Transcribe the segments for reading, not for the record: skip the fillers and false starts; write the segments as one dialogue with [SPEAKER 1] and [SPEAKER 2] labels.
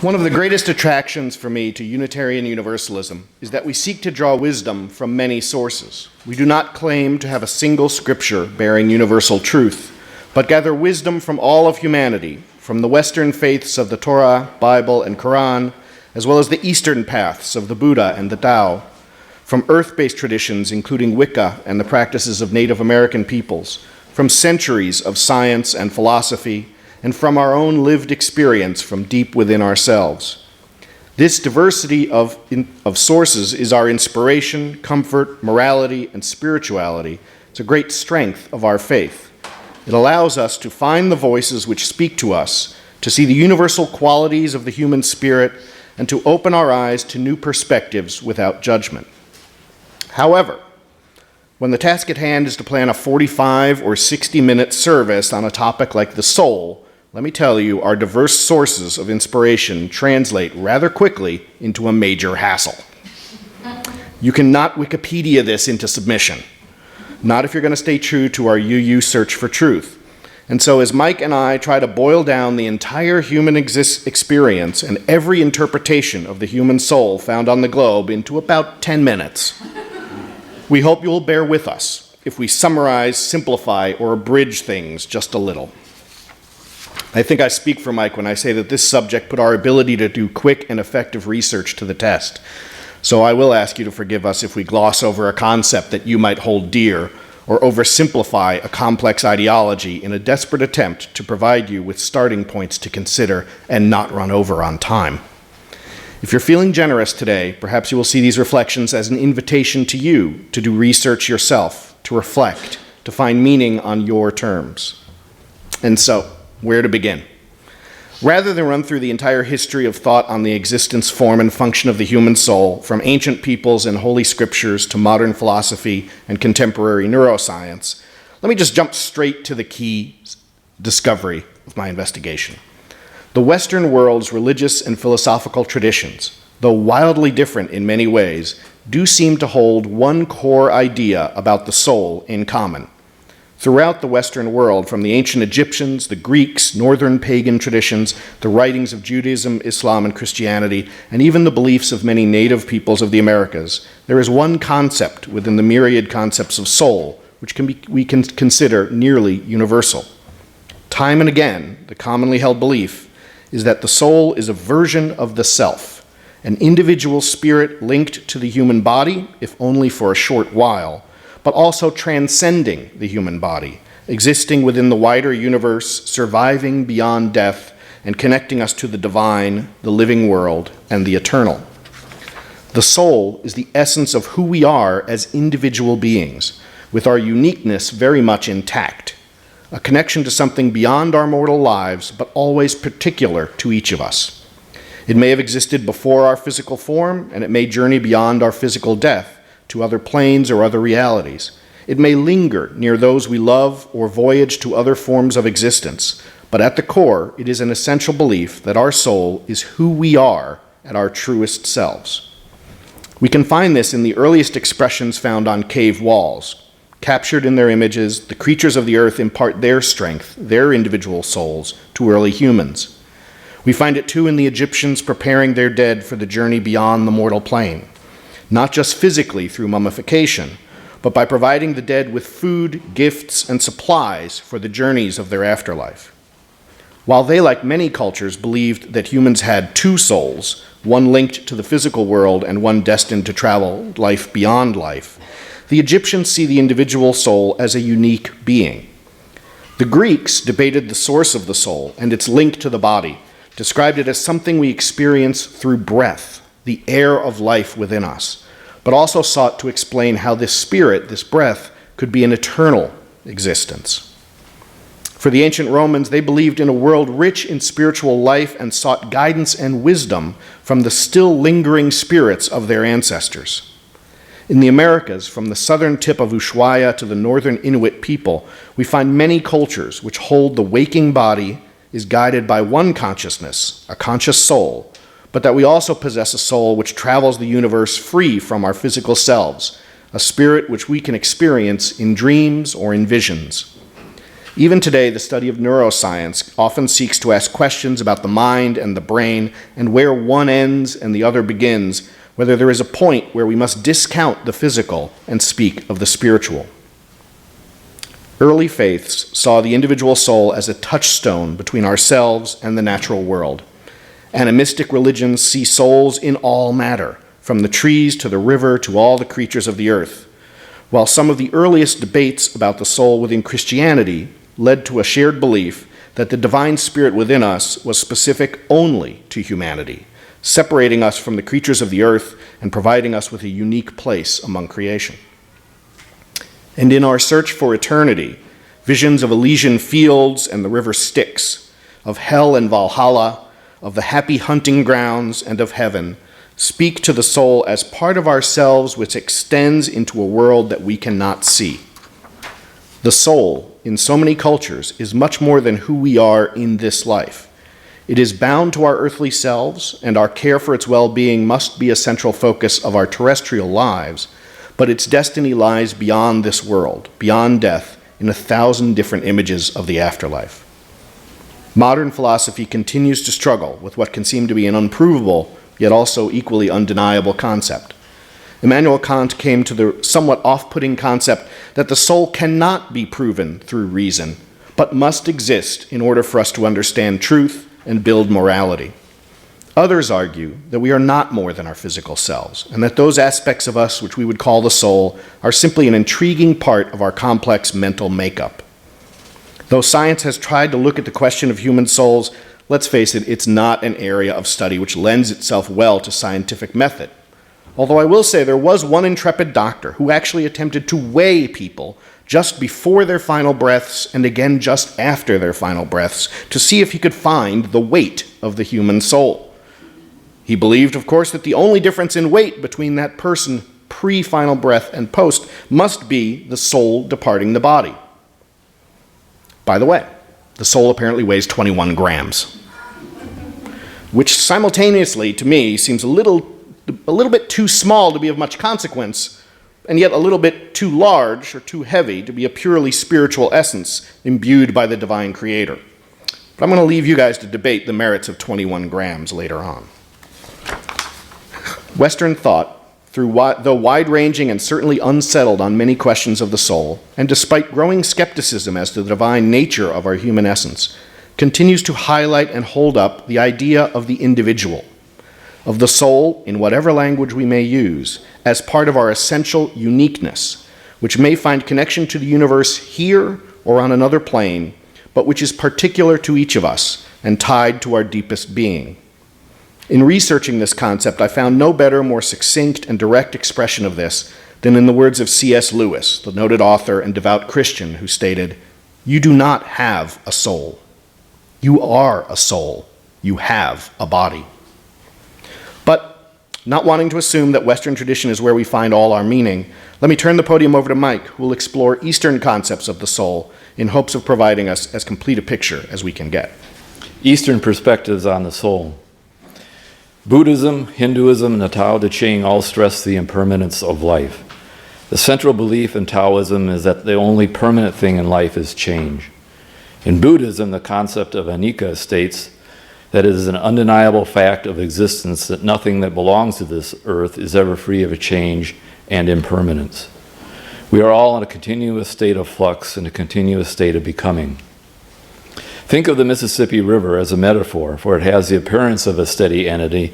[SPEAKER 1] One of the greatest attractions for me to Unitarian Universalism is that we seek to draw wisdom from many sources. We do not claim to have a single scripture bearing universal truth, but gather wisdom from all of humanity, from the Western faiths of the Torah, Bible, and Quran, as well as the Eastern paths of the Buddha and the Tao, from earth-based traditions including Wicca and the practices of Native American peoples, from centuries of science and philosophy, and from our own lived experience from deep within ourselves. This diversity of sources is our inspiration, comfort, morality, and spirituality. It's a great strength of our faith. It allows us to find the voices which speak to us, to see the universal qualities of the human spirit, and to open our eyes to new perspectives without judgment. However, when the task at hand is to plan a 45 or 60-minute service on a topic like the soul, let me tell you, our diverse sources of inspiration translate rather quickly into a major hassle. You cannot Wikipedia this into submission, not if you're going to stay true to our UU search for truth. And so as Mike and I try to boil down the entire human experience and every interpretation of the human soul found on the globe into about 10 minutes, we hope you'll bear with us if we summarize, simplify, or abridge things just a little. I think I speak for Mike when I say that this subject put our ability to do quick and effective research to the test. So I will ask you to forgive us if we gloss over a concept that you might hold dear or oversimplify a complex ideology in a desperate attempt to provide you with starting points to consider and not run over on time. If you're feeling generous today, perhaps you will see these reflections as an invitation to you to do research yourself, to reflect, to find meaning on your terms. And so, where to begin? Rather than run through the entire history of thought on the existence, form, and function of the human soul, from ancient peoples and holy scriptures to modern philosophy and contemporary neuroscience, let me just jump straight to the key discovery of my investigation. The Western world's religious and philosophical traditions, though wildly different in many ways, do seem to hold one core idea about the soul in common. Throughout the Western world, from the ancient Egyptians, the Greeks, northern pagan traditions, the writings of Judaism, Islam, and Christianity, and even the beliefs of many native peoples of the Americas, there is one concept within the myriad concepts of soul, which we can consider nearly universal. Time and again, the commonly held belief is that the soul is a version of the self, an individual spirit linked to the human body, if only for a short while, but also transcending the human body, existing within the wider universe, surviving beyond death, and connecting us to the divine, the living world, and the eternal. The soul is the essence of who we are as individual beings, with our uniqueness very much intact, a connection to something beyond our mortal lives, but always particular to each of us. It may have existed before our physical form, and it may journey beyond our physical death, to other planes or other realities. It may linger near those we love or voyage to other forms of existence, but at the core, it is an essential belief that our soul is who we are at our truest selves. We can find this in the earliest expressions found on cave walls. Captured in their images, the creatures of the earth impart their strength, their individual souls, to early humans. We find it too in the Egyptians preparing their dead for the journey beyond the mortal plane. Not just physically through mummification, but by providing the dead with food, gifts, and supplies for the journeys of their afterlife. While they, like many cultures, believed that humans had two souls, one linked to the physical world and one destined to travel life beyond life, the Egyptians see the individual soul as a unique being. The Greeks debated the source of the soul and its link to the body, described it as something we experience through breath, the air of life within us, but also sought to explain how this spirit, this breath, could be an eternal existence. For the ancient Romans, they believed in a world rich in spiritual life and sought guidance and wisdom from the still lingering spirits of their ancestors. In the Americas, from the southern tip of Ushuaia to the northern Inuit people, we find many cultures which hold the waking body is guided by one consciousness, a conscious soul, but that we also possess a soul which travels the universe free from our physical selves, a spirit which we can experience in dreams or in visions. Even today, the study of neuroscience often seeks to ask questions about the mind and the brain and where one ends and the other begins, whether there is a point where we must discount the physical and speak of the spiritual. Early faiths saw the individual soul as a touchstone between ourselves and the natural world. Animistic religions see souls in all matter, from the trees to the river to all the creatures of the earth, while some of the earliest debates about the soul within Christianity led to a shared belief that the divine spirit within us was specific only to humanity, separating us from the creatures of the earth and providing us with a unique place among creation. And in our search for eternity, visions of Elysian fields and the river Styx, of hell and Valhalla, of the happy hunting grounds and of heaven, speak to the soul as part of ourselves which extends into a world that we cannot see. The soul, in so many cultures, is much more than who we are in this life. It is bound to our earthly selves, and our care for its well-being must be a central focus of our terrestrial lives, but its destiny lies beyond this world, beyond death, in 1,000 different images of the afterlife. Modern philosophy continues to struggle with what can seem to be an unprovable, yet also equally undeniable concept. Immanuel Kant came to the somewhat off-putting concept that the soul cannot be proven through reason, but must exist in order for us to understand truth and build morality. Others argue that we are not more than our physical selves, and that those aspects of us which we would call the soul are simply an intriguing part of our complex mental makeup. Though science has tried to look at the question of human souls, let's face it, it's not an area of study which lends itself well to scientific method. Although I will say there was one intrepid doctor who actually attempted to weigh people just before their final breaths and again just after their final breaths to see if he could find the weight of the human soul. He believed, of course, that the only difference in weight between that person pre-final breath and post must be the soul departing the body. By the way, the soul apparently weighs 21 grams, which simultaneously, to me, seems a little bit too small to be of much consequence, and yet a little bit too large or too heavy to be a purely spiritual essence imbued by the divine creator. But I'm going to leave you guys to debate the merits of 21 grams later on. Western thought, though wide-ranging and certainly unsettled on many questions of the soul, and despite growing skepticism as to the divine nature of our human essence, continues to highlight and hold up the idea of the individual, of the soul, in whatever language we may use, as part of our essential uniqueness, which may find connection to the universe here or on another plane, but which is particular to each of us and tied to our deepest being. In researching this concept, I found no better, more succinct and direct expression of this than in the words of C.S. Lewis, the noted author and devout Christian, who stated, "You do not have a soul. You are a soul. You have a body." But, not wanting to assume that Western tradition is where we find all our meaning, let me turn the podium over to Mike, who will explore Eastern concepts of the soul in hopes of providing us as complete a picture as we can get.
[SPEAKER 2] Eastern perspectives on the soul. Buddhism, Hinduism, and the Tao Te Ching all stress the impermanence of life. The central belief in Taoism is that the only permanent thing in life is change. In Buddhism, the concept of anicca states that it is an undeniable fact of existence that nothing that belongs to this earth is ever free of change and impermanence. We are all in a continuous state of flux and a continuous state of becoming. Think of the Mississippi River as a metaphor, for it has the appearance of a steady entity,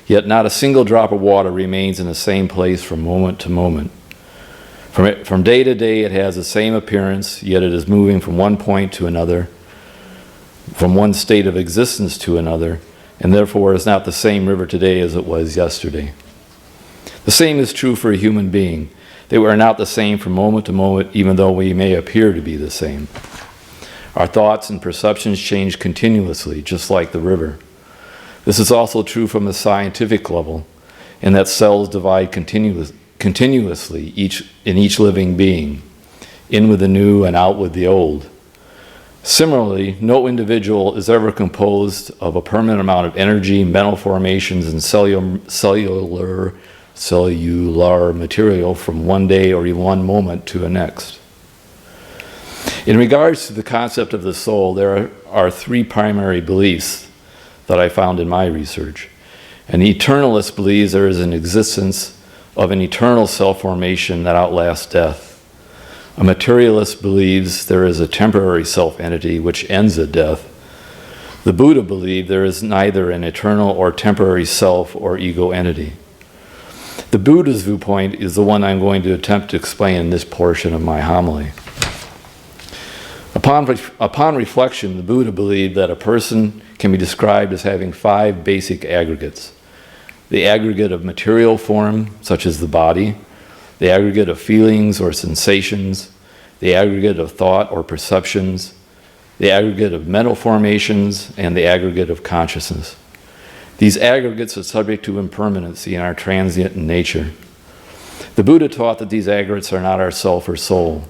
[SPEAKER 2] yet not a single drop of water remains in the same place from moment to moment. From day to day, it has the same appearance, yet it is moving from one point to another, from one state of existence to another, and therefore is not the same river today as it was yesterday. The same is true for a human being. They are not the same from moment to moment, even though we may appear to be the same. Our thoughts and perceptions change continuously, just like the river. This is also true from a scientific level, in that cells divide continuously in each living being, in with the new and out with the old. Similarly, no individual is ever composed of a permanent amount of energy, mental formations, and cellular material from one day or even one moment to the next. In regards to the concept of the soul, there are three primary beliefs that I found in my research. An eternalist believes there is an existence of an eternal self-formation that outlasts death. A materialist believes there is a temporary self-entity which ends at death. The Buddha believed there is neither an eternal or temporary self or ego entity. The Buddha's viewpoint is the one I'm going to attempt to explain in this portion of my homily. Upon reflection, the Buddha believed that a person can be described as having 5 basic aggregates. The aggregate of material form, such as the body, the aggregate of feelings or sensations, the aggregate of thought or perceptions, the aggregate of mental formations, and the aggregate of consciousness. These aggregates are subject to impermanency and are transient in nature. The Buddha taught that these aggregates are not our self or soul.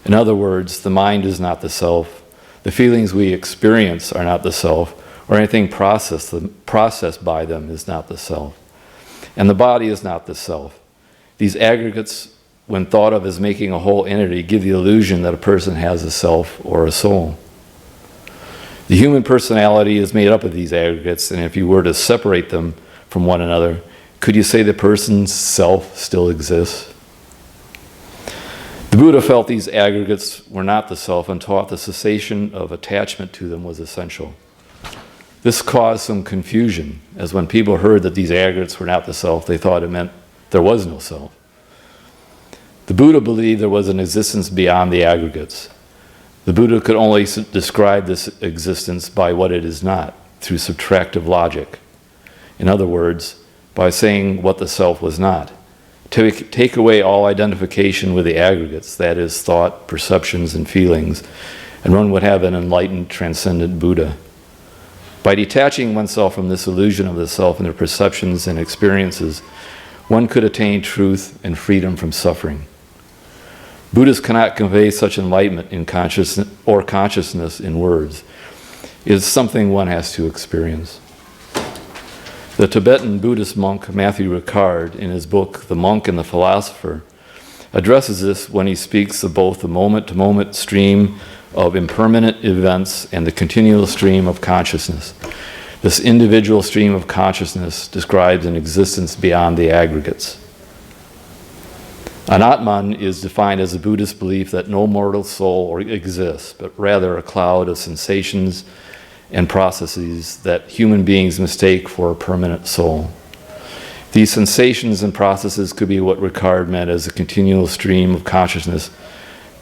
[SPEAKER 2] In other words, the mind is not the self, the feelings we experience are not the self, or anything processed by them is not the self. And the body is not the self. These aggregates, when thought of as making a whole entity, give the illusion that a person has a self or a soul. The human personality is made up of these aggregates, and if you were to separate them from one another, could you say the person's self still exists? The Buddha felt these aggregates were not the self and taught the cessation of attachment to them was essential. This caused some confusion, as when people heard that these aggregates were not the self, they thought it meant there was no self. The Buddha believed there was an existence beyond the aggregates. The Buddha could only describe this existence by what it is not, through subtractive logic. In other words, by saying what the self was not. To take away all identification with the aggregates, that is, thought, perceptions, and feelings, and one would have an enlightened, transcendent Buddha. By detaching oneself from this illusion of the self and their perceptions and experiences, one could attain truth and freedom from suffering. Buddhists cannot convey such enlightenment in consciousness in words. It is something one has to experience. The Tibetan Buddhist monk Matthew Ricard, in his book The Monk and the Philosopher, addresses this when he speaks of both the moment-to-moment stream of impermanent events and the continual stream of consciousness. This individual stream of consciousness describes an existence beyond the aggregates. An Atman is defined as a Buddhist belief that no mortal soul exists, but rather a cloud of sensations and processes that human beings mistake for a permanent soul. These sensations and processes could be what Ricard meant as a continual stream of consciousness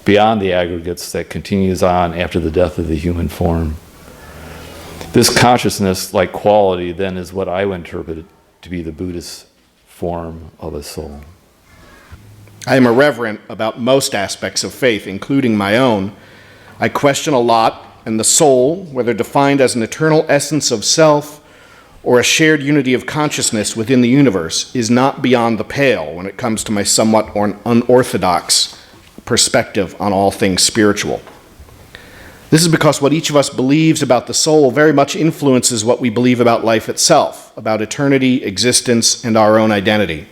[SPEAKER 2] beyond the aggregates that continues on after the death of the human form. This consciousness, like quality, then is what I would interpret to be the Buddhist form of a soul.
[SPEAKER 1] I am irreverent about most aspects of faith, including my own. I question a lot, and the soul, whether defined as an eternal essence of self or a shared unity of consciousness within the universe, is not beyond the pale when it comes to my somewhat unorthodox perspective on all things spiritual. This is because what each of us believes about the soul very much influences what we believe about life itself, about eternity, existence, and our own identity.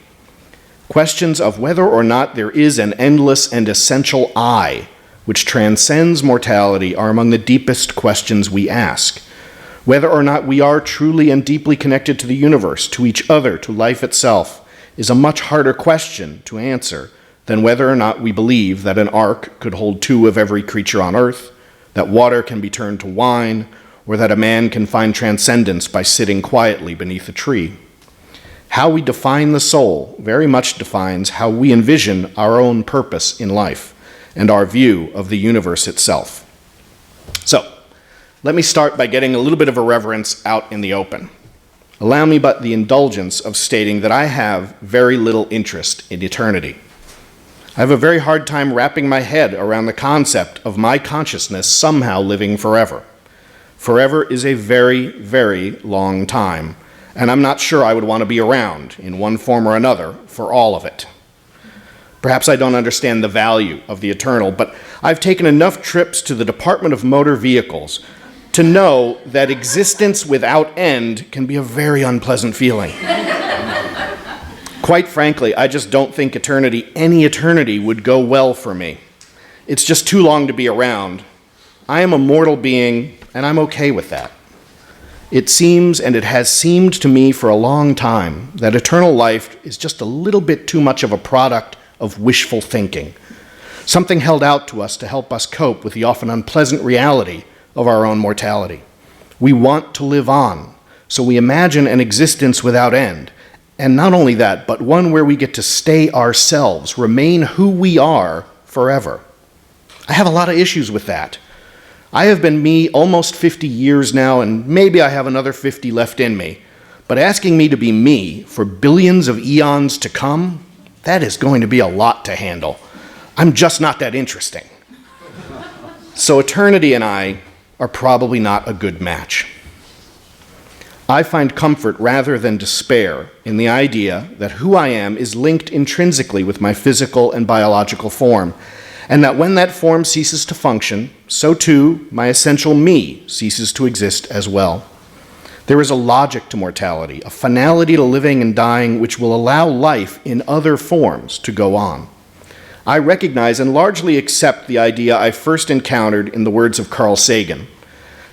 [SPEAKER 1] Questions of whether or not there is an endless and essential I, which transcends mortality, are among the deepest questions we ask. Whether or not we are truly and deeply connected to the universe, to each other, to life itself, is a much harder question to answer than whether or not we believe that an ark could hold 2 of every creature on earth, that water can be turned to wine, or that a man can find transcendence by sitting quietly beneath a tree. How we define the soul very much defines how we envision our own purpose in life and our view of the universe itself. So, let me start by getting a little bit of irreverence out in the open. Allow me but the indulgence of stating that I have very little interest in eternity. I have a very hard time wrapping my head around the concept of my consciousness somehow living forever. Forever is a very, very long time, and I'm not sure I would want to be around, in one form or another, for all of it. Perhaps I don't understand the value of the eternal, but I've taken enough trips to the Department of Motor Vehicles to know that existence without end can be a very unpleasant feeling. Quite frankly, I just don't think any eternity would go well for me. It's just too long to be around. I am a mortal being, and I'm okay with that. It seems, and it has seemed to me for a long time, that eternal life is just a little bit too much of a product of wishful thinking, something held out to us to help us cope with the often unpleasant reality of our own mortality. We want to live on, so we imagine an existence without end, and not only that, but one where we get to stay ourselves, remain who we are forever. I have a lot of issues with that. I have been me almost 50 years now, and maybe I have another 50 left in me, but asking me to be me for billions of eons to come, that is going to be a lot to handle. I'm just not that interesting. So eternity and I are probably not a good match. I find comfort rather than despair in the idea that who I am is linked intrinsically with my physical and biological form, and that when that form ceases to function, so too my essential me ceases to exist as well. There is a logic to mortality, a finality to living and dying which will allow life in other forms to go on. I recognize and largely accept the idea I first encountered in the words of Carl Sagan,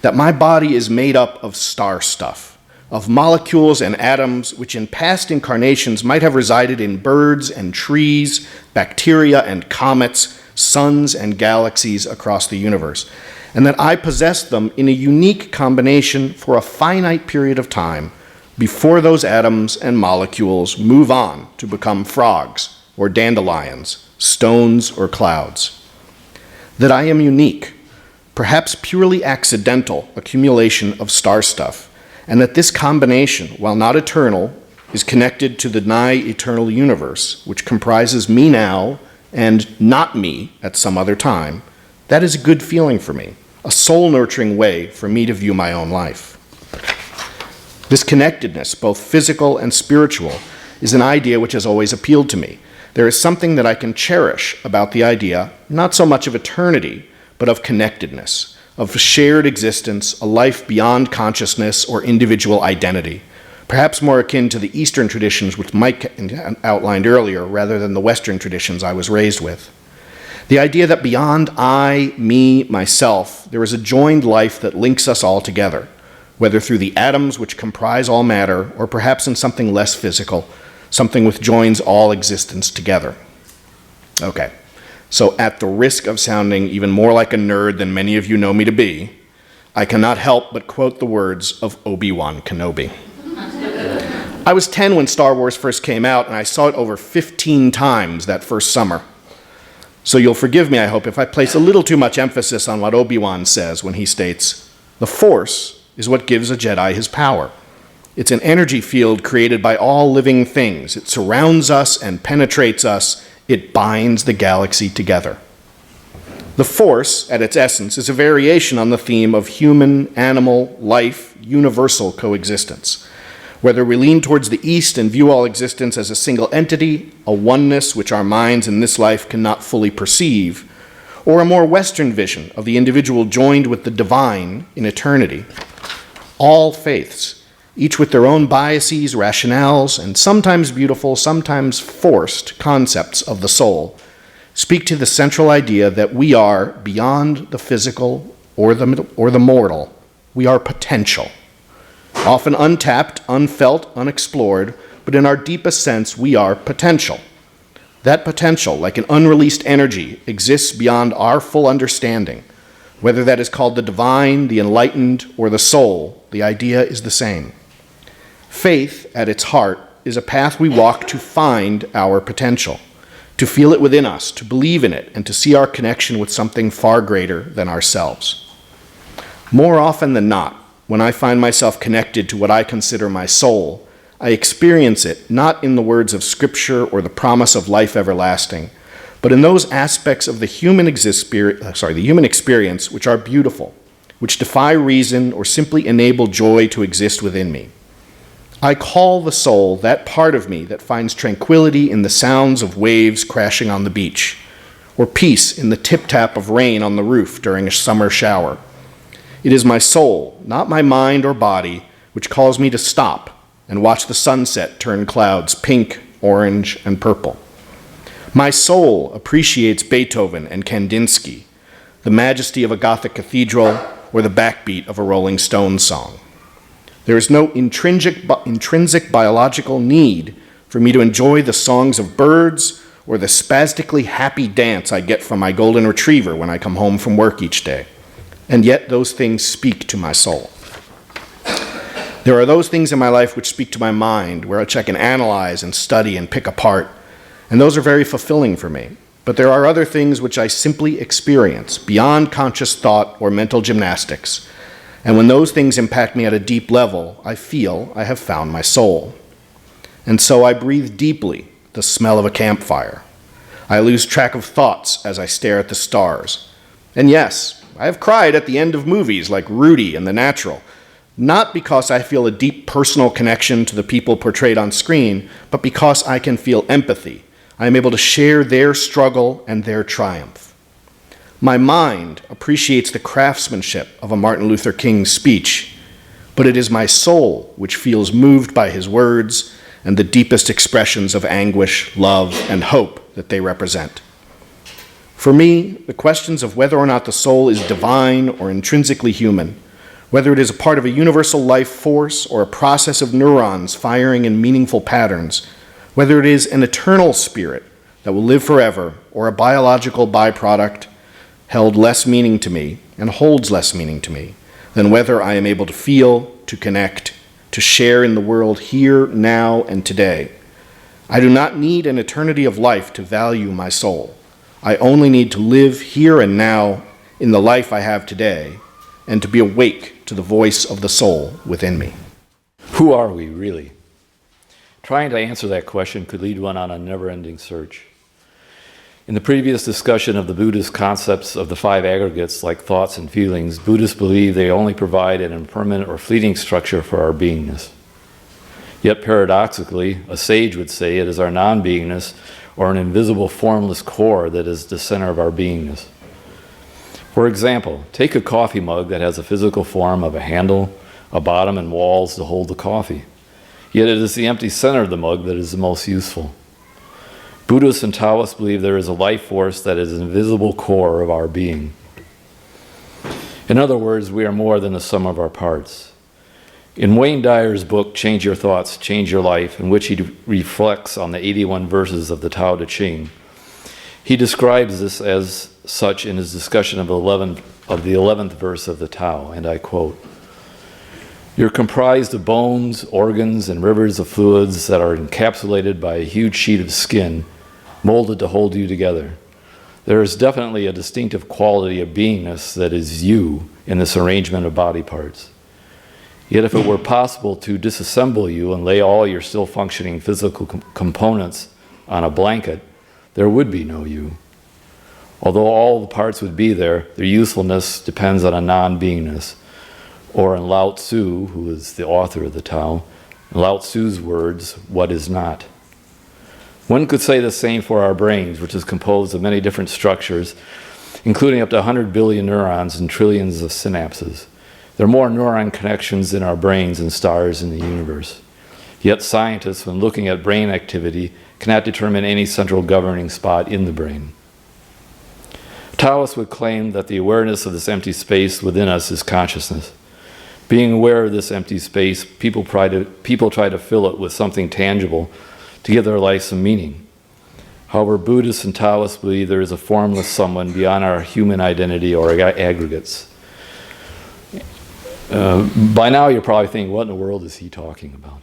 [SPEAKER 1] that my body is made up of star stuff, of molecules and atoms which in past incarnations might have resided in birds and trees, bacteria and comets, suns and galaxies across the universe, and that I possess them in a unique combination for a finite period of time before those atoms and molecules move on to become frogs or dandelions, stones or clouds. That I am unique, perhaps purely accidental accumulation of star stuff, and that this combination, while not eternal, is connected to the nigh-eternal universe, which comprises me now and not me at some other time. That is a good feeling for me, a soul-nurturing way for me to view my own life. This connectedness, both physical and spiritual, is an idea which has always appealed to me. There is something that I can cherish about the idea, not so much of eternity, but of connectedness, of shared existence, a life beyond consciousness or individual identity, perhaps more akin to the Eastern traditions which Mike outlined earlier, rather than the Western traditions I was raised with. The idea that beyond I, me, myself, there is a joined life that links us all together, whether through the atoms which comprise all matter, or perhaps in something less physical, something which joins all existence together. Okay, so at the risk of sounding even more like a nerd than many of you know me to be, I cannot help but quote the words of Obi-Wan Kenobi. I was 10 when Star Wars first came out, and I saw it over 15 times that first summer. So you'll forgive me, I hope, if I place a little too much emphasis on what Obi-Wan says when he states, "The Force is what gives a Jedi his power. It's an energy field created by all living things. It surrounds us and penetrates us. It binds the galaxy together." The Force, at its essence, is a variation on the theme of human, animal, life, universal coexistence. Whether we lean towards the East and view all existence as a single entity, a oneness which our minds in this life cannot fully perceive, or a more Western vision of the individual joined with the divine in eternity, all faiths, each with their own biases, rationales, and sometimes beautiful, sometimes forced concepts of the soul, speak to the central idea that we are beyond the physical or the mortal. We are potential. Often untapped, unfelt, unexplored, but in our deepest sense, we are potential. That potential, like an unreleased energy, exists beyond our full understanding. Whether that is called the divine, the enlightened, or the soul, the idea is the same. Faith, at its heart, is a path we walk to find our potential, to feel it within us, to believe in it, and to see our connection with something far greater than ourselves. More often than not, when I find myself connected to what I consider my soul, I experience it not in the words of Scripture or the promise of life everlasting, but in those aspects of the human experience which are beautiful, which defy reason or simply enable joy to exist within me. I call the soul that part of me that finds tranquility in the sounds of waves crashing on the beach, or peace in the tip-tap of rain on the roof during a summer shower. It is my soul, not my mind or body, which calls me to stop and watch the sunset turn clouds pink, orange, and purple. My soul appreciates Beethoven and Kandinsky, the majesty of a Gothic cathedral, or the backbeat of a Rolling Stones song. There is no intrinsic biological need for me to enjoy the songs of birds or the spastically happy dance I get from my golden retriever when I come home from work each day. And yet those things speak to my soul. There are those things in my life which speak to my mind, which I can analyze and study and pick apart, and those are very fulfilling for me. But there are other things which I simply experience beyond conscious thought or mental gymnastics, and when those things impact me at a deep level, I feel I have found my soul. And so I breathe deeply the smell of a campfire. I lose track of thoughts as I stare at the stars. And yes, I have cried at the end of movies like Rudy and The Natural, not because I feel a deep personal connection to the people portrayed on screen, but because I can feel empathy. I am able to share their struggle and their triumph. My mind appreciates the craftsmanship of a Martin Luther King speech, but it is my soul which feels moved by his words and the deepest expressions of anguish, love, and hope that they represent. For me, the questions of whether or not the soul is divine or intrinsically human, whether it is a part of a universal life force or a process of neurons firing in meaningful patterns, whether it is an eternal spirit that will live forever or a biological byproduct, held less meaning to me and holds less meaning to me than whether I am able to feel, to connect, to share in the world here, now, and today. I do not need an eternity of life to value my soul. I only need to live here and now in the life I have today and to be awake to the voice of the soul within me.
[SPEAKER 2] Who are we, really? Trying to answer that question could lead one on a never-ending search. In the previous discussion of the Buddhist concepts of the five aggregates, like thoughts and feelings, Buddhists believe they only provide an impermanent or fleeting structure for our beingness. Yet paradoxically, a sage would say it is our non-beingness or an invisible formless core that is the center of our beingness. For example, take a coffee mug that has a physical form of a handle, a bottom, and walls to hold the coffee. Yet it is the empty center of the mug that is the most useful. Buddhists and Taoists believe there is a life force that is an invisible core of our being. In other words, we are more than the sum of our parts. In Wayne Dyer's book, Change Your Thoughts, Change Your Life, in which he reflects on the 81 verses of the Tao Te Ching, he describes this as such in his discussion of the 11th verse of the Tao, and I quote, "You're comprised of bones, organs, and rivers of fluids that are encapsulated by a huge sheet of skin molded to hold you together. There is definitely a distinctive quality of beingness that is you in this arrangement of body parts. Yet if it were possible to disassemble you and lay all your still functioning physical components on a blanket, there would be no you. Although all the parts would be there, their usefulness depends on a non-beingness, or in Lao Tzu, who is the author of the Tao, in Lao Tzu's words, what is not. One could say the same for our brains, which is composed of many different structures, including up to 100 billion neurons and trillions of synapses. There are more neuron connections in our brains than stars in the universe. Yet scientists, when looking at brain activity, cannot determine any central governing spot in the brain. Taoists would claim that the awareness of this empty space within us is consciousness. Being aware of this empty space, people try to fill it with something tangible to give their life some meaning. However, Buddhists and Taoists believe there is a formless someone beyond our human identity or aggregates. By now you're probably thinking, what in the world is he talking about?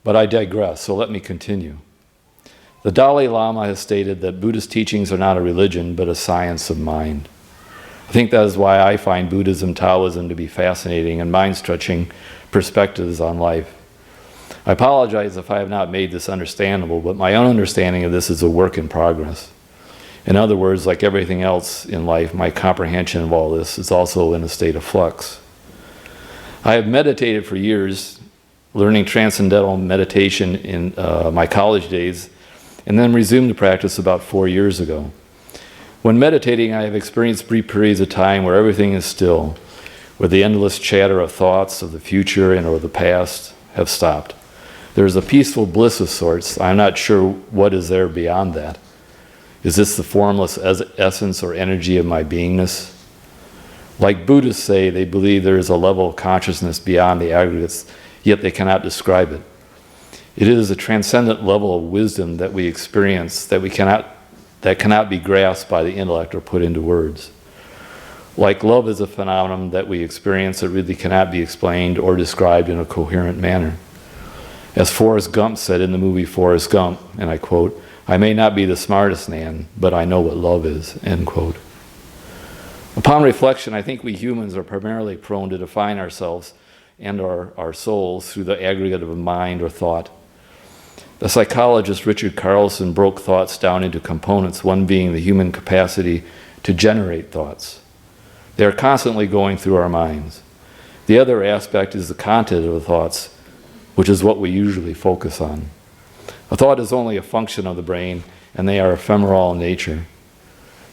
[SPEAKER 2] But I digress, so let me continue. The Dalai Lama has stated that Buddhist teachings are not a religion, but a science of mind. I think that is why I find Buddhism, Taoism to be fascinating and mind-stretching perspectives on life. I apologize if I have not made this understandable, but my own understanding of this is a work in progress. In other words, like everything else in life, my comprehension of all this is also in a state of flux. I have meditated for years, learning transcendental meditation in my college days, and then resumed the practice about 4 years ago. When meditating, I have experienced brief periods of time where everything is still, where the endless chatter of thoughts of the future and or the past have stopped. There is a peaceful bliss of sorts. I'm not sure what is there beyond that. Is this the formless essence or energy of my beingness? Like Buddhists say, they believe there is a level of consciousness beyond the aggregates, yet they cannot describe it. It is a transcendent level of wisdom that we experience that cannot be grasped by the intellect or put into words. Like love is a phenomenon that we experience that really cannot be explained or described in a coherent manner. As Forrest Gump said in the movie Forrest Gump, and I quote, "I may not be the smartest man, but I know what love is," end quote. Upon reflection, I think we humans are primarily prone to define ourselves and our souls through the aggregate of a mind or thought. The psychologist Richard Carlson broke thoughts down into components, one being the human capacity to generate thoughts. They are constantly going through our minds. The other aspect is the content of the thoughts, which is what we usually focus on. A thought is only a function of the brain, and they are ephemeral in nature.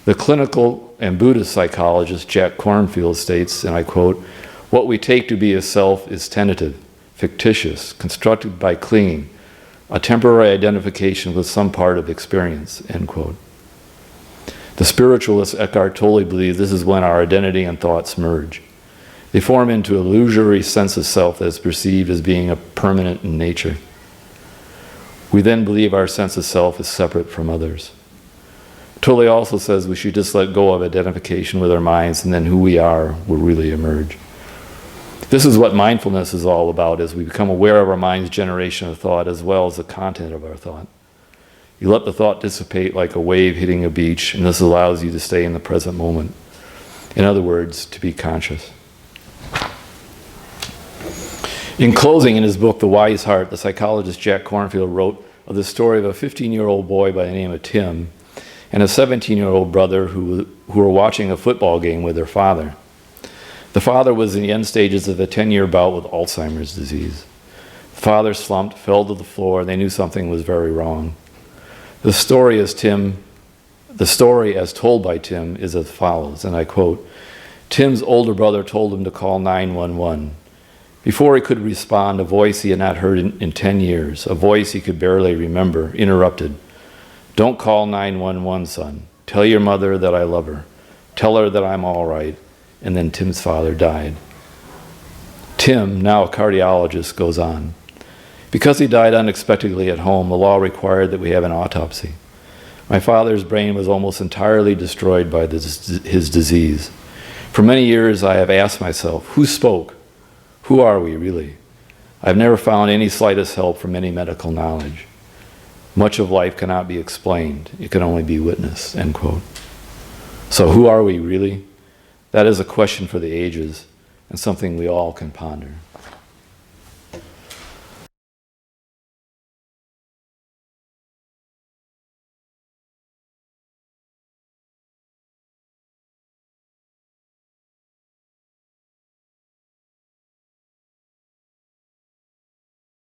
[SPEAKER 2] The clinical and Buddhist psychologist Jack Kornfield states, and I quote, "What we take to be a self is tentative, fictitious, constructed by clinging, a temporary identification with some part of experience," end quote. The spiritualist Eckhart Tolle believes this is when our identity and thoughts merge. They form into an illusory sense of self that is perceived as being permanent in nature. We then believe our sense of self is separate from others. Tolle also says we should just let go of identification with our minds, and then who we are will really emerge. This is what mindfulness is all about, as we become aware of our mind's generation of thought as well as the content of our thought. You let the thought dissipate like a wave hitting a beach, and this allows you to stay in the present moment. In other words, to be conscious. In closing, in his book, The Wise Heart, the psychologist Jack Kornfield wrote of the story of a 15-year-old boy by the name of Tim and a 17-year-old brother who were watching a football game with their father. The father was in the end stages of a 10-year bout with Alzheimer's disease. The father slumped, fell to the floor, and they knew something was very wrong. The story as told by Tim is as follows, and I quote, "Tim's older brother told him to call 911. Before he could respond, a voice he had not heard in 10 years, a voice he could barely remember, interrupted. 'Don't call 911, son. Tell your mother that I love her. Tell her that I'm all right.' And then Tim's father died." Tim, now a cardiologist, goes on, "Because he died unexpectedly at home, the law required that we have an autopsy. My father's brain was almost entirely destroyed by his disease. For many years I have asked myself, who spoke? Who are we really? I've never found any slightest help from any medical knowledge. Much of life cannot be explained. It can only be witnessed," end quote. So who are we really? That is a question for the ages and something we all can ponder.